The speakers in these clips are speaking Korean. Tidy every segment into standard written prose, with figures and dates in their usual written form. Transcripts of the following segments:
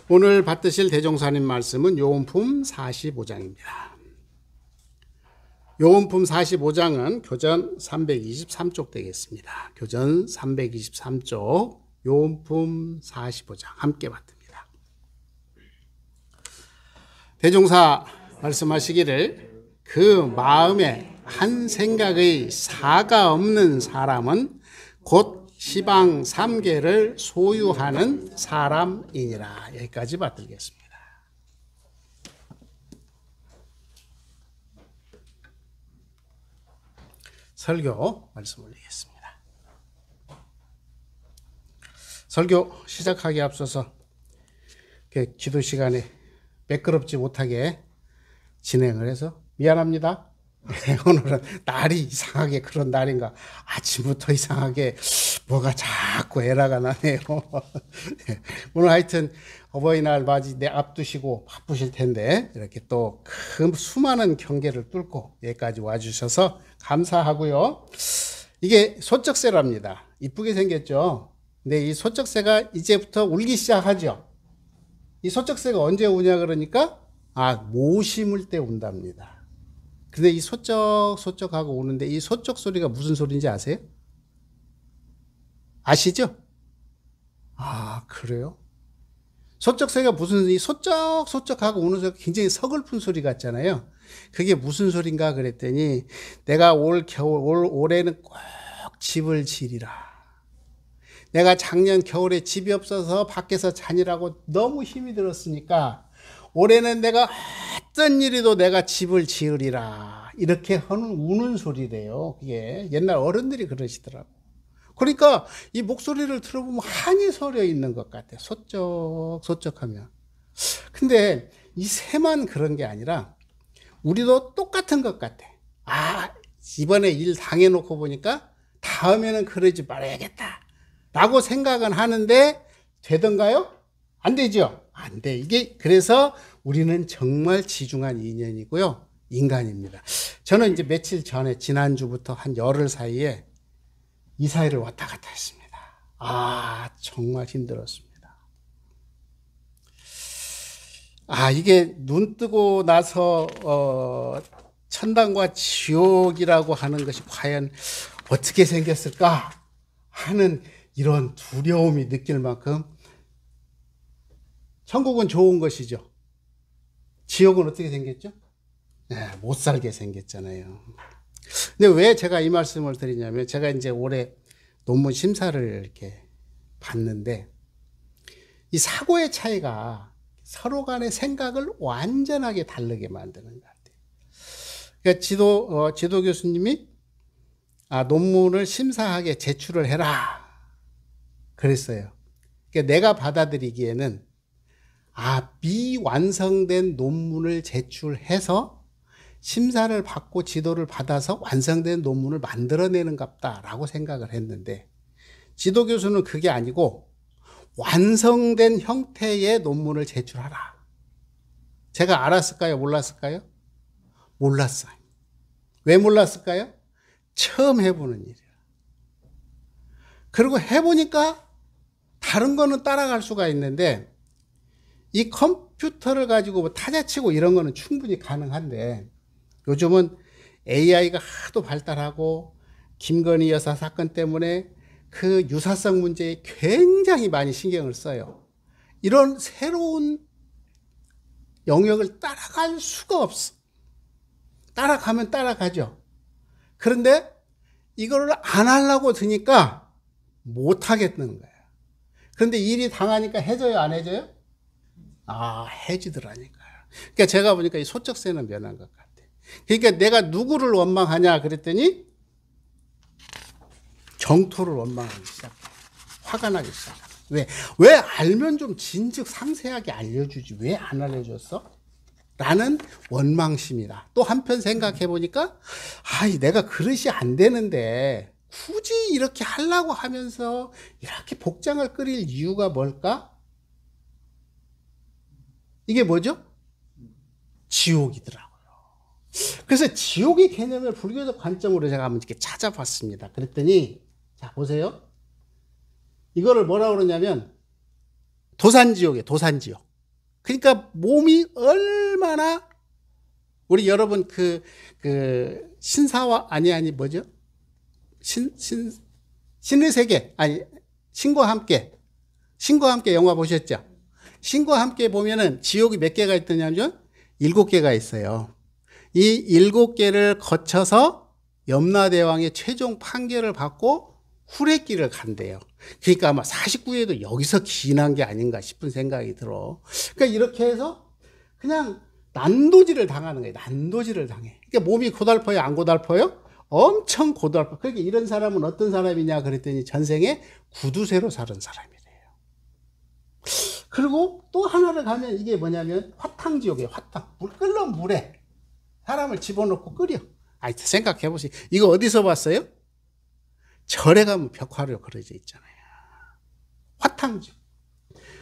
오늘 받으실 대종사님 말씀은 요원품 45장입니다. 요원품 45장은 교전 323쪽 되겠습니다. 교전 323쪽 요원품 45장 함께 받습니다. 대종사 말씀하시기를 그 마음에 한 생각의 사가 없는 사람은 곧 시방 3계를 소유하는 사람이니라. 여기까지 받들겠습니다. 설교 말씀 올리겠습니다. 설교 시작하기 앞서서 기도 시간에 매끄럽지 못하게 진행을 해서 미안합니다. 오늘은 날이 이상하게 그런 날인가. 아침부터 이상하게 뭐가 자꾸 에러가 나네요. 오늘 하여튼 어버이날 맞이 앞두시고 바쁘실 텐데 이렇게 또 큰 수많은 경계를 뚫고 여기까지 와주셔서 감사하고요. 이게 소쩍새랍니다. 이쁘게 생겼죠. 근데 이 소쩍새가 이제부터 울기 시작하죠. 이 소쩍새가 언제 우냐 그러니까 모 심을 때 운답니다. 근데 이 소쩍소쩍하고 우는데 이 소쩍 소리가 무슨 소리인지 아세요? 아시죠? 그래요? 소쩍새가 무슨 이 소쩍소쩍하고 우는 소리가 굉장히 서글픈 소리 같잖아요. 그게 무슨 소린가 그랬더니 내가 올해는 꼭 집을 지리라. 내가 작년 겨울에 집이 없어서 밖에서 자느라고 너무 힘이 들었으니까 올해는 내가 어떤 일이도 내가 집을 지으리라. 이렇게 우는 소리래요. 그게 옛날 어른들이 그러시더라고. 그러니까 이 목소리를 들어보면 한이 서려 있는 것 같아. 소쩍소쩍하면. 근데 이 새만 그런 게 아니라 우리도 똑같은 것 같아. 이번에 일 당해놓고 보니까 다음에는 그러지 말아야겠다. 라고 생각은 하는데 되던가요? 안 되죠? 안 돼. 이게 그래서 우리는 정말 지중한 인연이고요. 인간입니다. 저는 이제 며칠 전에 지난주부터 한 열흘 사이에 이사회를 왔다 갔다 했습니다. 정말 힘들었습니다. 이게 눈 뜨고 나서 천당과 지옥이라고 하는 것이 과연 어떻게 생겼을까 하는 이런 두려움이 느낄 만큼 천국은 좋은 것이죠. 지옥은 어떻게 생겼죠? 못 살게 생겼잖아요. 근데 왜 제가 이 말씀을 드리냐면 제가 이제 올해 논문 심사를 이렇게 봤는데 이 사고의 차이가 서로 간의 생각을 완전하게 다르게 만드는 것 같아요. 그러니까 지도 교수님이 논문을 심사하게 제출을 해라 그랬어요. 그러니까 내가 받아들이기에는 미완성된 논문을 제출해서 심사를 받고 지도를 받아서 완성된 논문을 만들어내는 갑다라고 생각을 했는데 지도 교수는 그게 아니고 완성된 형태의 논문을 제출하라. 제가 알았을까요? 몰랐을까요? 몰랐어요. 왜 몰랐을까요? 처음 해보는 일이야. 그리고 해보니까 다른 거는 따라갈 수가 있는데 이 컴퓨터를 가지고 타자치고 이런 거는 충분히 가능한데 요즘은 AI가 하도 발달하고 김건희 여사 사건 때문에 그 유사성 문제에 굉장히 많이 신경을 써요. 이런 새로운 영역을 따라갈 수가 없어. 따라가면 따라가죠. 그런데 이거를 안 하려고 드니까 못 하겠는 거예요. 그런데 일이 당하니까 해져요, 안 해져요? 해지더라니까요. 그러니까 제가 보니까 이 소쩍새는 면한 것 같아. 그러니까 내가 누구를 원망하냐 그랬더니 정토를 원망하기 시작해. 화가 나기 시작해. 왜 알면 좀 진즉 상세하게 알려주지 왜 안 알려줬어? 라는 원망심이다. 또 한편 생각해 보니까 내가 그릇이 안 되는데 굳이 이렇게 하려고 하면서 이렇게 복장을 끓일 이유가 뭘까? 이게 뭐죠? 지옥이더라고요. 그래서 지옥의 개념을 불교적 관점으로 제가 한번 이렇게 찾아봤습니다. 그랬더니 자 보세요. 이거를 뭐라고 그러냐면 도산지옥이에요. 도산지옥. 그러니까 몸이 얼마나 우리 여러분 신사와 뭐죠? 신의 세계 신과 함께 영화 보셨죠? 신과 함께 보면은 지옥이 몇 개가 있더냐면 7개가 있어요. 이 7개를 거쳐서 염라대왕의 최종 판결을 받고 후레길을 간대요. 그러니까 아마 49회도 여기서 기인한 게 아닌가 싶은 생각이 들어. 그러니까 이렇게 해서 그냥 난도질을 당하는 거예요. 난도질을 당해. 그러니까 몸이 고달퍼요, 안 고달퍼요? 엄청 고달퍼. 그러니까 이런 사람은 어떤 사람이냐 그랬더니 전생에 구두쇠로 사는 사람이래요. 그리고 또 하나를 가면 이게 뭐냐면 화탕지옥이에요. 화탕. 끓는 물에 사람을 집어넣고 끓여. 생각해 보세요. 이거 어디서 봤어요? 절에 가면 벽화로 그려져 있잖아요. 화탕지옥.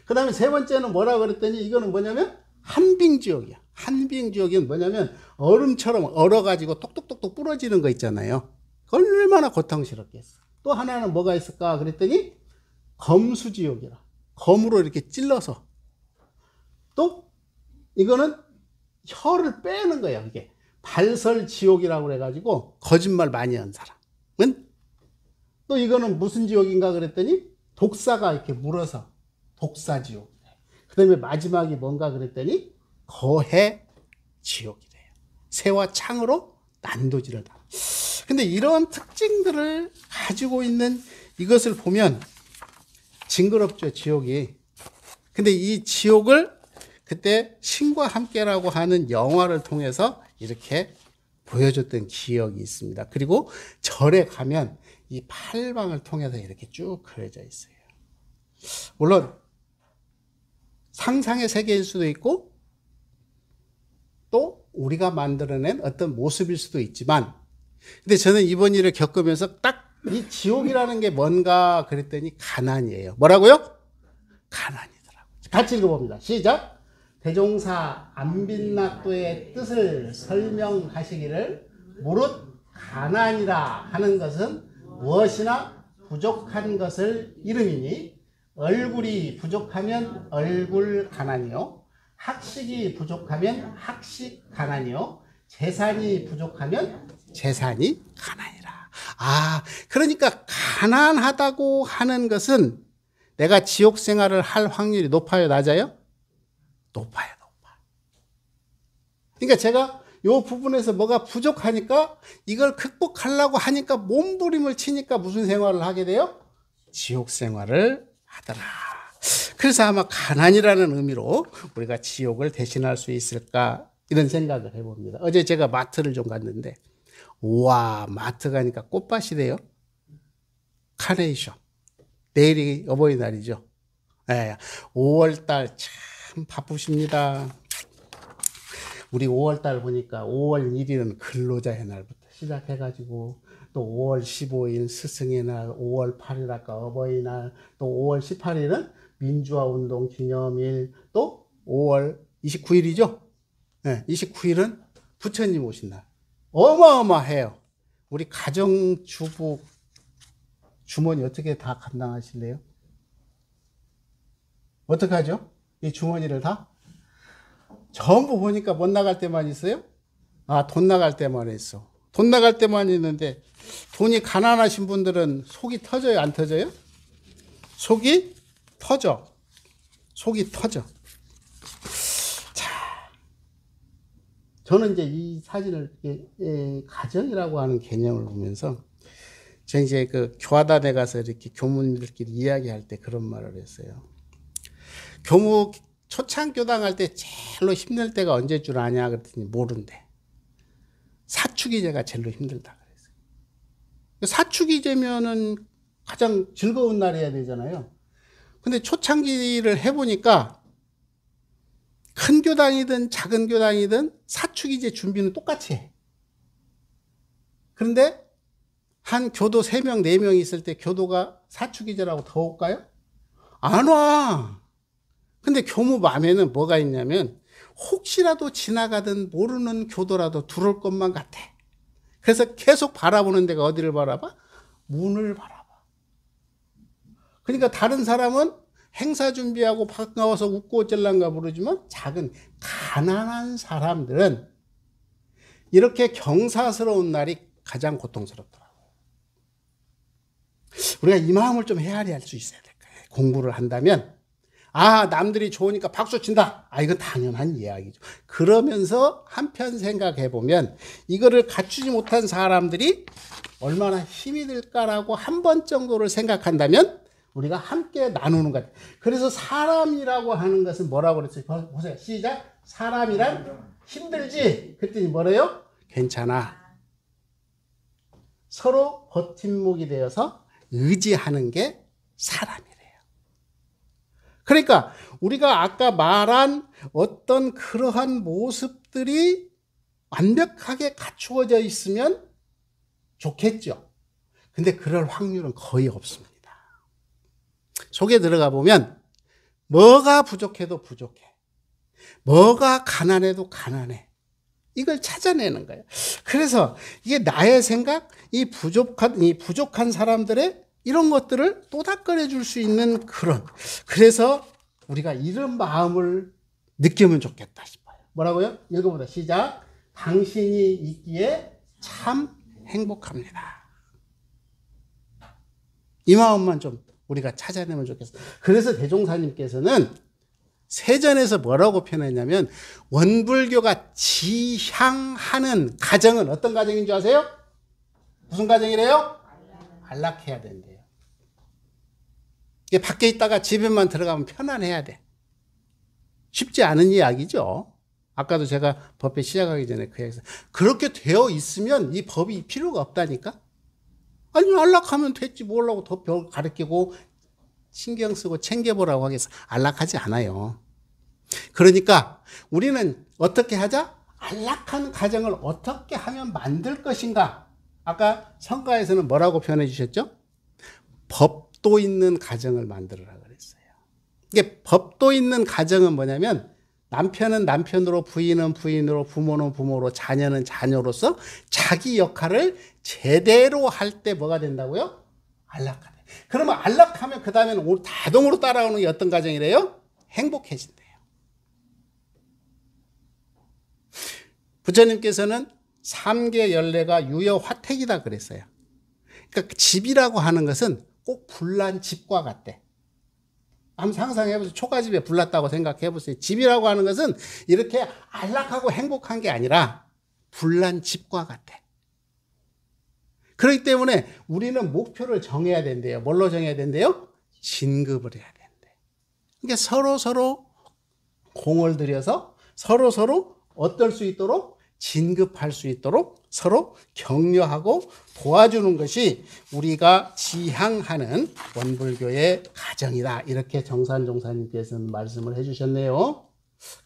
그 다음에 세 번째는 뭐라 그랬더니 이거는 뭐냐면 한빙지옥이야. 한빙지옥은 뭐냐면 얼음처럼 얼어가지고 똑똑똑똑 부러지는 거 있잖아요. 얼마나 고통스럽겠어. 또 하나는 뭐가 있을까 그랬더니 검수지옥이라. 검으로 이렇게 찔러서. 또 이거는 혀를 빼는 거예요. 이게 발설지옥이라고 그래가지고 거짓말 많이 한 사람은. 또 이거는 무슨 지옥인가 그랬더니 독사가 이렇게 물어서 독사지옥. 그 다음에 마지막이 뭔가 그랬더니 거해지옥이래요. 새와 창으로 난도질을 다. 근데 이런 특징들을 가지고 있는 이것을 보면 징그럽죠, 지옥이. 근데 이 지옥을 그때 신과 함께라고 하는 영화를 통해서 이렇게 보여줬던 기억이 있습니다. 그리고 절에 가면 이 팔방을 통해서 이렇게 쭉 그려져 있어요. 물론 상상의 세계일 수도 있고 또 우리가 만들어낸 어떤 모습일 수도 있지만, 근데 저는 이번 일을 겪으면서 딱 이 지옥이라는 게 뭔가 그랬더니 가난이에요. 뭐라고요? 가난이더라고요. 같이 읽어봅니다. 시작. 대종사 안빈낙도의 뜻을 설명하시기를 무릇 가난이라 하는 것은 무엇이나 부족한 것을 이름이니 얼굴이 부족하면 얼굴 가난이요, 학식이 부족하면 학식 가난이요, 재산이 부족하면 재산이 가난이라. 그러니까 가난하다고 하는 내가 지옥 생활을 할 확률이 높아요, 낮아요? 높아요. 그러니까 제가 이 부분에서 뭐가 부족하니까 이걸 극복하려고 하니까 몸부림을 치니까 무슨 생활을 하게 돼요? 지옥 생활을 하더라. 그래서 아마 가난이라는 의미로 우리가 지옥을 대신할 수 있을까 이런 생각을 해봅니다. 어제 제가 마트를 좀 갔는데 우와, 마트 가니까 꽃밭이래요. 카네이션. 내일이 어버이날이죠. 5월달 참 바쁘십니다. 우리 5월달 보니까 5월 1일은 근로자의 날부터 시작해가지고 또 5월 15일 스승의 날, 5월 8일 아까 어버이날, 또 5월 18일은 민주화운동 기념일, 또 5월 29일이죠. 29일은 부처님 오신 날. 어마어마해요. 우리 가정주부 주머니 어떻게 다 감당하실래요? 어떡하죠? 이 주머니를 다? 전부 보니까 못 나갈 때만 있어요? 돈 나갈 때만 있어. 돈 나갈 때만 있는데 돈이 가난하신 분들은 속이 터져요, 안 터져요? 속이 터져. 저는 이제 이 사진을 가정이라고 하는 개념을 보면서 저는 이제 교화단에 가서 이렇게 교무님들끼리 이야기할 때 그런 말을 했어요. 초창교당 할 때 제일로 힘들 때가 언제인 줄 아냐 그랬더니 모른대. 사축이제가 제일로 힘들다 그랬어요. 사축이제면은 가장 즐거운 날이어야 되잖아요. 근데 초창기를 해보니까 큰 교당이든 작은 교당이든 사축이제 준비는 똑같이 해. 그런데 한 교도 3명, 4명 있을 때 교도가 사축이제라고 더 올까요? 안 와. 근데 교무 맘에는 뭐가 있냐면 혹시라도 지나가든 모르는 교도라도 들어올 것만 같아. 그래서 계속 바라보는 데가 어디를 바라봐? 문을 바라봐. 그러니까 다른 사람은 행사 준비하고 반가워서 웃고 어쩔란가 모르지만 작은 가난한 사람들은 이렇게 경사스러운 날이 가장 고통스럽더라고요. 우리가 이 마음을 좀 헤아릴 수 있어야 될 거예요. 공부를 한다면 남들이 좋으니까 박수 친다. 이건 당연한 이야기죠. 그러면서 한편 생각해 보면 이거를 갖추지 못한 사람들이 얼마나 힘이 들까라고 한 번 정도를 생각한다면 우리가 함께 나누는 것 같아요. 그래서 사람이라고 하는 것은 뭐라고 그랬어요? 보세요. 시작. 사람이란 힘들지? 그랬더니 뭐래요? 괜찮아. 서로 버팀목이 되어서 의지하는 게 사람이래요. 그러니까 우리가 아까 말한 어떤 그러한 모습들이 완벽하게 갖추어져 있으면 좋겠죠. 근데 그럴 확률은 거의 없습니다. 속에 들어가 보면 뭐가 부족해도 부족해. 뭐가 가난해도 가난해. 이걸 찾아내는 거예요. 그래서 이게 나의 생각, 이 부족한 사람들의 이런 것들을 또닥거려 줄 수 있는 그래서 우리가 이런 마음을 느끼면 좋겠다 싶어요. 뭐라고요? 읽어보자. 시작. 당신이 있기에 참 행복합니다. 이 마음만 좀 우리가 찾아내면 좋겠어요. 그래서 대종사님께서는 세전에서 뭐라고 표현했냐면 원불교가 지향하는 가정은 어떤 가정인 줄 아세요? 무슨 가정이래요? 안락해야 된대요. 이게 밖에 있다가 집에만 들어가면 편안해야 돼. 쉽지 않은 이야기죠. 아까도 제가 법회 시작하기 전에 그 얘기했어요. 그렇게 되어 있으면 이 법이 필요가 없다니까? 아니 안락하면 됐지 뭐라고 더 별 가르치고 신경 쓰고 챙겨보라고 하겠어. 안락하지 않아요. 그러니까 우리는 어떻게 하자? 안락한 가정을 어떻게 하면 만들 것인가? 아까 성가에서는 뭐라고 표현해 주셨죠? 법도 있는 가정을 만들어라 그랬어요. 이게 법도 있는 가정은 뭐냐면 남편은 남편으로, 부인은 부인으로, 부모는 부모로, 자녀는 자녀로서 자기 역할을 제대로 할 때 뭐가 된다고요? 안락하다. 그러면 안락하면 그 다음에는 자동으로 따라오는 게 어떤 가정이래요? 행복해진대요. 부처님께서는 3계 연례가 유여화택이다 그랬어요. 그러니까 집이라고 하는 것은 꼭 불난 집과 같대. 한번 상상해보세요. 초가집에 불났다고 생각해보세요. 집이라고 하는 것은 이렇게 안락하고 행복한 게 아니라 불난 집과 같아. 그렇기 때문에 우리는 목표를 정해야 된대요. 뭘로 정해야 된대요? 진급을 해야 된대. 그러니까 서로 공을 들여서 서로 어떨 수 있도록 진급할 수 있도록 서로 격려하고 도와주는 것이 우리가 지향하는 원불교의 가정이다. 이렇게 정산종사님께서는 말씀을 해주셨네요.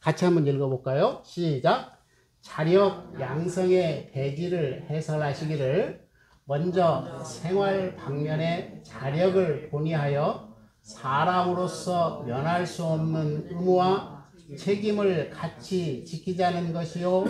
같이 한번 읽어볼까요? 시작. 자력 양성의 대지를 해설하시기를 먼저 생활 방면의 자력을 본의하여 사람으로서 면할 수 없는 의무와 책임을 같이 지키자는 것이요,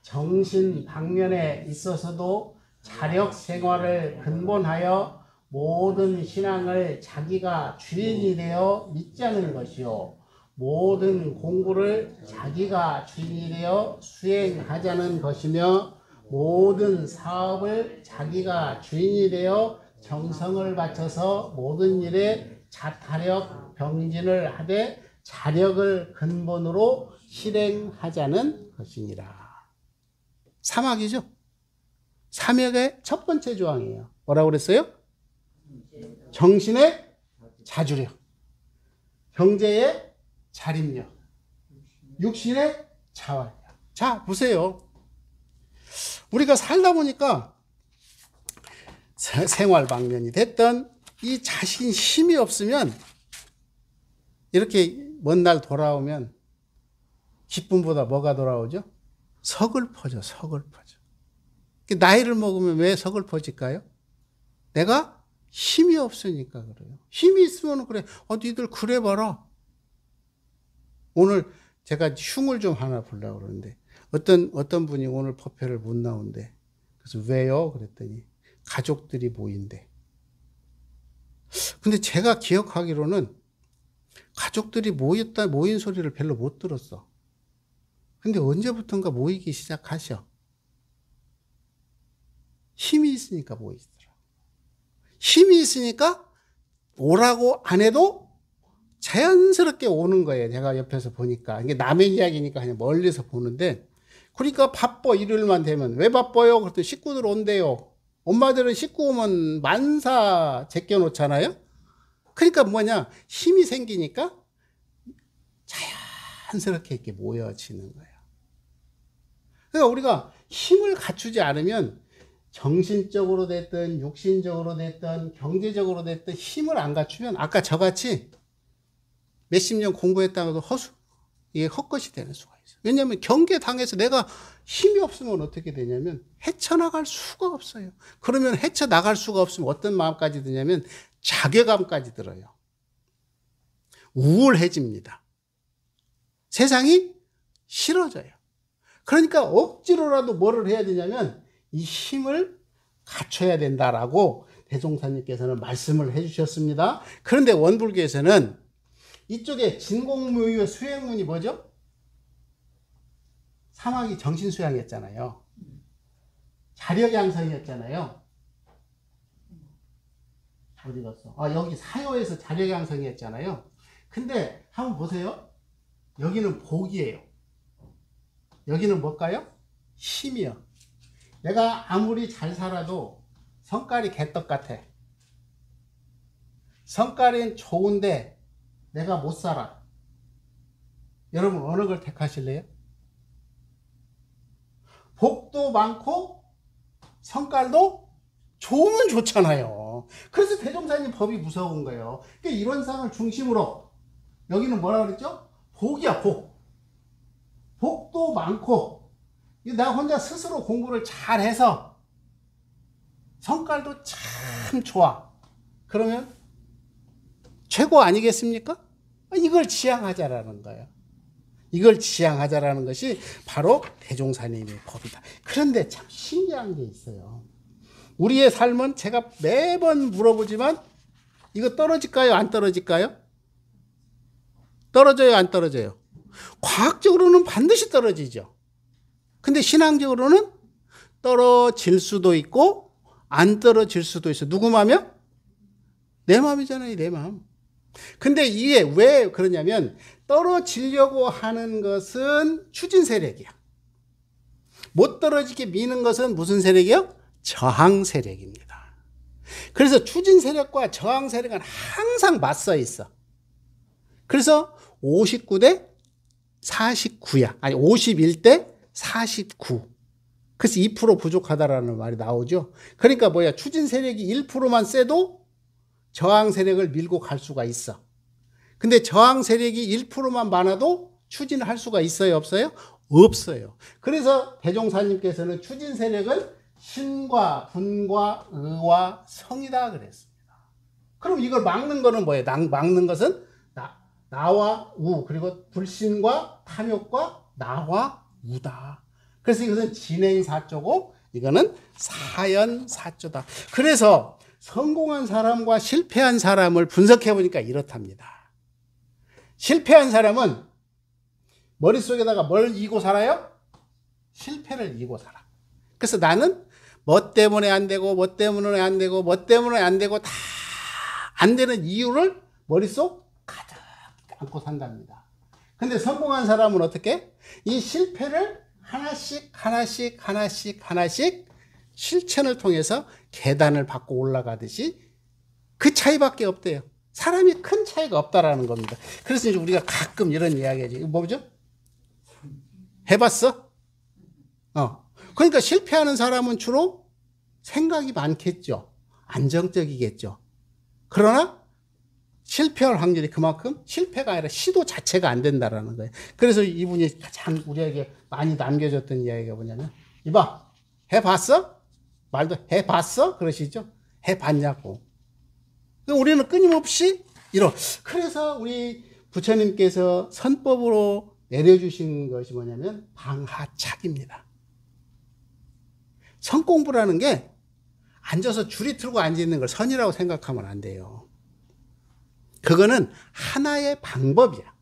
정신 방면에 있어서도 자력 생활을 근본하여 모든 신앙을 자기가 주인이 되어 믿자는 것이요, 모든 공부를 자기가 주인이 되어 수행하자는 것이며, 모든 사업을 자기가 주인이 되어 정성을 바쳐서 모든 일에 자타력 병진을 하되 자력을 근본으로 실행하자는 것이니라. 삼학이죠. 삼학의 첫 번째 조항이에요. 뭐라고 그랬어요? 정신의 자주력, 경제의 자립력, 육신의 자활력. 자, 보세요. 우리가 살다 보니까 생활 방면이 됐던 이 자신 힘이 없으면 이렇게 먼 날 돌아오면 기쁨보다 뭐가 돌아오죠? 서글퍼져. 나이를 먹으면 왜 서글퍼질까요? 내가 힘이 없으니까 그래요. 힘이 있으면 그래. 니들 그래 봐라. 오늘 제가 흉을 좀 하나 보려고 그러는데 어떤 분이 오늘 법회를 못 나온대. 그래서 왜요? 그랬더니 가족들이 모인대. 근데 제가 기억하기로는 가족들이 모인 소리를 별로 못 들었어. 근데 언제부턴가 모이기 시작하셔. 힘이 있으니까 모이더라. 힘이 있으니까 오라고 안 해도 자연스럽게 오는 거예요. 제가 옆에서 보니까. 이게 남의 이야기니까 그냥 멀리서 보는데, 그러니까 바빠, 일요일만 되면. 왜 바빠요? 그랬더니 식구들 온대요. 엄마들은 식구 오면 만사 제껴놓잖아요? 그러니까 뭐냐, 힘이 생기니까 자연스럽게 이렇게 모여지는 거예요. 그러니까 우리가 힘을 갖추지 않으면 정신적으로 됐든 육신적으로 됐든 경제적으로 됐든 힘을 안 갖추면 아까 저같이 몇십 년 공부했다가도 이게 헛것이 되는 수가 있어요. 왜냐하면 경계당해서 내가 힘이 없으면 어떻게 되냐면 헤쳐나갈 수가 없어요. 그러면 헤쳐나갈 수가 없으면 어떤 마음까지 드냐면 자괴감까지 들어요. 우울해집니다. 세상이 싫어져요. 그러니까 억지로라도 뭐를 해야 되냐면 이 힘을 갖춰야 된다라고 대종사님께서는 말씀을 해주셨습니다. 그런데 원불교에서는 이쪽에 진공무효 수행문이 뭐죠? 사막이 정신수양이었잖아요. 자력양성이었잖아요. 어디 갔어? 여기 사요에서 자력양성이었잖아요. 근데 한번 보세요. 여기는 복이에요. 여기는 뭘까요? 힘이요. 내가 아무리 잘 살아도 성깔이 개떡 같아. 성깔은 좋은데 내가 못 살아. 여러분 어느 걸 택하실래요? 복도 많고 성깔도 좋으면 좋잖아요. 그래서 대종사님 법이 무서운 거예요. 그러니까 이런 상을 중심으로 여기는 뭐라 그랬죠? 복이야, 복. 복도 많고 나 혼자 스스로 공부를 잘해서 성깔도 참 좋아. 그러면 최고 아니겠습니까? 이걸 지향하자라는 거예요. 이걸 지향하자라는 것이 바로 대종사님의 법이다. 그런데 참 신기한 게 있어요. 우리의 삶은 제가 매번 물어보지만 이거 떨어질까요? 안 떨어질까요? 떨어져요? 안 떨어져요? 과학적으로는 반드시 떨어지죠. 근데 신앙적으로는 떨어질 수도 있고 안 떨어질 수도 있어. 누구 마음이요? 내 마음이잖아요. 내 마음. 근데 이게 왜 그러냐면 떨어지려고 하는 것은 추진 세력이야. 못 떨어지게 미는 것은 무슨 세력이요? 저항 세력입니다. 그래서 추진 세력과 저항 세력은 항상 맞서 있어. 그래서 59대 49야. 아니 51대 49. 그래서 2% 부족하다라는 말이 나오죠. 그러니까 뭐야? 추진 세력이 1%만 세도 저항 세력을 밀고 갈 수가 있어. 근데 저항 세력이 1%만 많아도 추진을 할 수가 있어요? 없어요? 없어요. 그래서 대종사님께서는 추진 세력은 신과 분과 의와 성이다 그랬습니다. 그럼 이걸 막는 거는 뭐예요? 막는 것은 나와 우, 그리고 불신과 탐욕과 나와 우다. 그래서 이것은 진행사조고 이거는 사연사조다. 그래서 성공한 사람과 실패한 사람을 분석해 보니까 이렇답니다. 실패한 사람은 머릿속에다가 뭘 이고 살아요? 실패를 이고 살아. 그래서 나는 뭐 때문에 안 되고 뭐 때문에 안 되고 뭐 때문에 안 되고 다 안 되는 이유를 머릿속 가득 안고 산답니다. 근데 성공한 사람은 어떻게? 이 실패를 하나씩 실천을 통해서 계단을 밟고 올라가듯이 그 차이밖에 없대요. 사람이 큰 차이가 없다라는 겁니다. 그래서 이제 우리가 가끔 이런 이야기하지. 이거 뭐죠? 해봤어? 그러니까 실패하는 사람은 주로 생각이 많겠죠. 안정적이겠죠. 그러나 실패할 확률이 그만큼 실패가 아니라 시도 자체가 안 된다라는 거예요. 그래서 이분이 가장 우리에게 많이 남겨줬던 이야기가 뭐냐면, 이봐, 해봤어? 말도 해봤어? 그러시죠? 해봤냐고. 우리는 끊임없이 그래서 우리 부처님께서 선법으로 내려주신 것이 뭐냐면 방하착입니다. 선공부라는 게 앉아서 줄이 틀고 앉아있는 걸 선이라고 생각하면 안 돼요. 그거는 하나의 방법이야.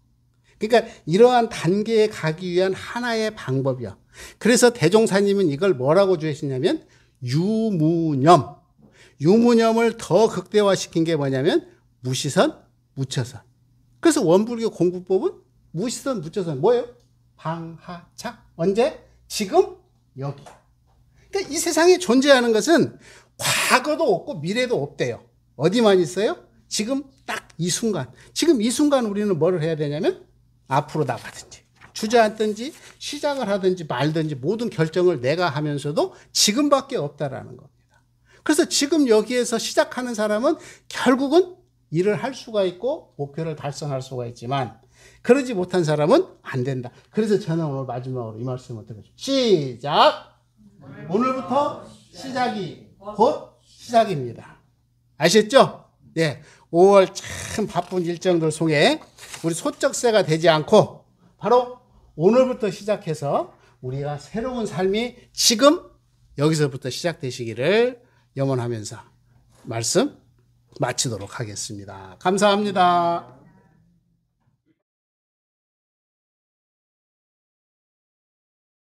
그러니까 이러한 단계에 가기 위한 하나의 방법이야. 그래서 대종사님은 이걸 뭐라고 주셨냐면 유무념. 유무념을 더 극대화시킨 게 뭐냐면 무시선, 무처선. 그래서 원불교 공부법은 무시선, 무처선 뭐예요? 방하착. 언제? 지금, 여기. 그러니까 이 세상에 존재하는 것은 과거도 없고 미래도 없대요. 어디만 있어요? 지금 딱 이 순간. 지금 이 순간 우리는 뭐를 해야 되냐면 앞으로 나가든지 주저앉든지 시작을 하든지 말든지 모든 결정을 내가 하면서도 지금밖에 없다라는 겁니다. 그래서 지금 여기에서 시작하는 사람은 결국은 일을 할 수가 있고 목표를 달성할 수가 있지만 그러지 못한 사람은 안 된다. 그래서 저는 오늘 마지막으로 이 말씀을 드리죠. 시작! 오늘부터 시작이 곧 시작입니다. 아셨죠? 네. 5월 참 바쁜 일정들 속에 우리 소쩍새가 되지 않고 바로 오늘부터 시작해서 우리가 새로운 삶이 지금 여기서부터 시작되시기를 염원하면서 말씀 마치도록 하겠습니다. 감사합니다.